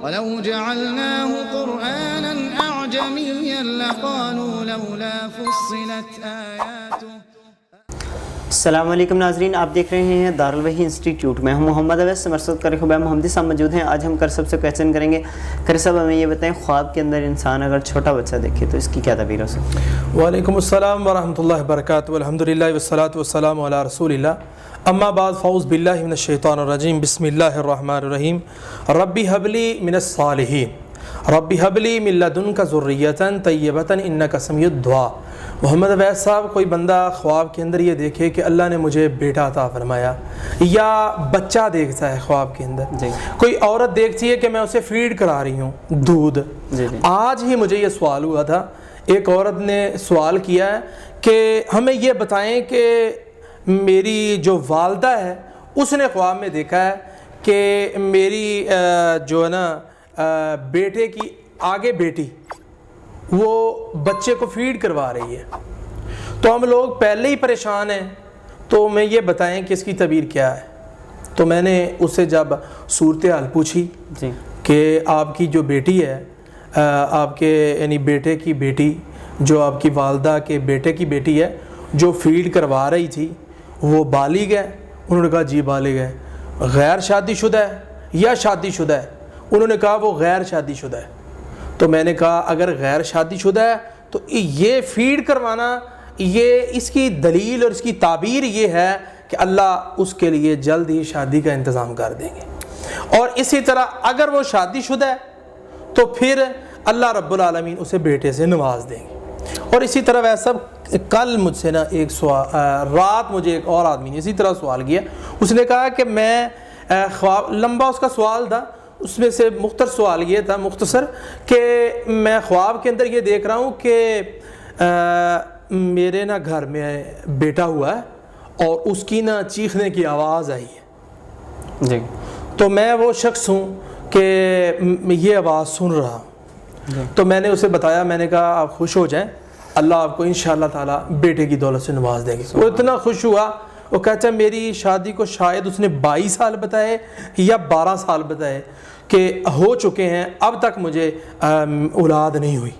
وَلَوْ جَعَلْنَاهُ قُرْآنًا أَعْجَمِيًّا لَقَالُوا لَوْلَا فُصِّلَتْ آيَاتُهُ۔ السلام علیکم ناظرین، آپ دیکھ رہے ہیں دارالوحی انسٹیٹیوٹ میں ہم محمد اویس سے مرسد کر خبیر محمدی صاحب موجود ہیں۔ آج ہم کرسب سے کویسچن کریں گے۔ کرسب ہمیں یہ بتائیں، خواب کے اندر انسان اگر چھوٹا بچہ دیکھے تو اس کی کیا تعبیر ہو سکتی ہے؟ وعلیکم السلام ورحمۃ اللہ وبرکاتہ، الحمدللہ والصلاۃ والسلام علی رسول اللہ، اما بعد، فاعوذ باللہ من الشیطان الرجیم، بسم اللہ الرحمن الرحیم۔ رب هب لی من الصالحین، رب هب لی من لدنک ذریۃ طیبۃ انک سمیع الدعاء۔ محمد اویس صاحب، کوئی بندہ خواب کے اندر یہ دیکھے کہ اللہ نے مجھے بیٹا عطا فرمایا، یا بچہ دیکھتا ہے خواب کے اندر، کوئی عورت دیکھتی ہے کہ میں اسے فیڈ کرا رہی ہوں دودھ۔ آج ہی مجھے یہ سوال ہوا تھا، ایک عورت نے سوال کیا ہے کہ ہمیں یہ بتائیں کہ میری جو والدہ ہے اس نے خواب میں دیکھا ہے کہ میری جو ہے نا بیٹے کی آگے بیٹی وہ بچے کو فیڈ کروا رہی ہے، تو ہم لوگ پہلے ہی پریشان ہیں، تو میں یہ بتائیں کہ اس کی تعبیر کیا ہے۔ تو میں نے اس سے جب صورتحال پوچھی کہ آپ کی جو بیٹی ہے، آپ کے یعنی بیٹے کی بیٹی جو آپ کی والدہ کے بیٹے کی بیٹی ہے جو فیڈ کروا رہی تھی، وہ بالغ ہے؟ انہوں نے کہا جی بالغ ہے۔ غیر شادی شدہ ہے یا شادی شدہ ہے؟ انہوں نے کہا وہ غیر شادی شدہ ہے۔ تو میں نے کہا اگر غیر شادی شدہ ہے تو یہ فیڈ کروانا، یہ اس کی دلیل اور اس کی تعبیر یہ ہے کہ اللہ اس کے لیے جلد ہی شادی کا انتظام کر دیں گے، اور اسی طرح اگر وہ شادی شدہ ہے تو پھر اللہ رب العالمین اسے بیٹے سے نواز دیں گے۔ اور اسی طرح ویسا کل مجھ سے نا ایک سوال، رات مجھے ایک اور آدمی نے اسی طرح سوال کیا، اس نے کہا کہ میں خواب، لمبا اس کا سوال تھا، اس میں سے مختصر سوال یہ تھا، مختصر، کہ میں خواب کے اندر یہ دیکھ رہا ہوں کہ میرے نا گھر میں بیٹا ہوا ہے اور اس کی نا چیخنے کی آواز آئی ہے جی، تو میں وہ شخص ہوں کہ یہ آواز سن رہا ہوں۔ تو میں نے اسے بتایا، میں نے کہا آپ خوش ہو جائیں، اللہ آپ کو انشاءاللہ تعالیٰ بیٹے کی دولت سے نواز دے گی۔ وہ اتنا خوش ہوا، وہ کہتا ہے میری شادی کو شاید اس نے 22 سال بتائے یا 12 سال بتائے کہ ہو چکے ہیں، اب تک مجھے اولاد نہیں ہوئی۔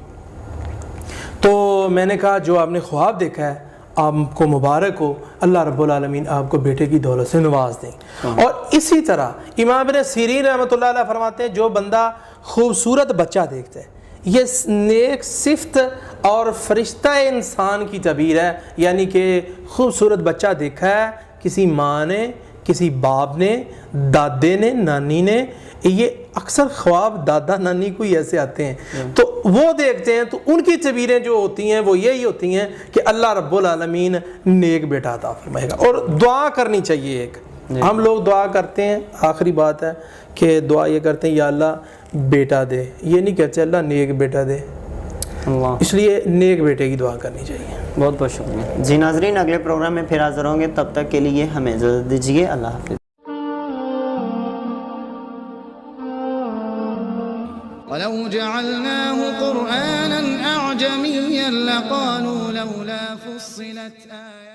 تو میں نے کہا جو آپ نے خواب دیکھا ہے آپ کو مبارک ہو، اللہ رب العالمین آپ کو بیٹے کی دولت سے نواز دیں۔ اور اسی طرح امام ابن سیرین رحمۃ اللہ علیہ فرماتے ہیں جو بندہ خوبصورت بچہ دیکھتا ہے، یہ نیک صفت اور فرشتہ انسان کی تعبیر ہے، یعنی کہ خوبصورت بچہ دیکھا ہے کسی ماں نے، کسی باپ نے، دادے نے، نانی نے، یہ اکثر خواب دادا نانی کو ہی ایسے آتے ہیں، تو وہ دیکھتے ہیں، تو ان کی تعبیریں جو ہوتی ہیں وہ یہی ہوتی ہیں کہ اللہ رب العالمین نیک بیٹا عطا فرمائے گا۔ اور دعا کرنی چاہیے، ایک ہم لوگ دعا کرتے ہیں، آخری بات ہے کہ دعا یہ کرتے ہیں یا اللہ بیٹا دے، یہ نہیں کہتے اللہ نیک بیٹا دے، اس لیے نیک بیٹے کی دعا کرنی چاہیے۔ بہت بہت شکریہ جی ناظرین، اگلے پروگرام میں پھر حاضر ہوں گے، تب تک کے لیے ہمیں اجازت دیجیے، اللہ حافظ۔ وَلَوْ جَعَلْنَاهُ قُرْآنًا أَعْجَمِيًّا لَقَالُوا لَوْلَا فُصِّلَتْ آيَاتُهُ۔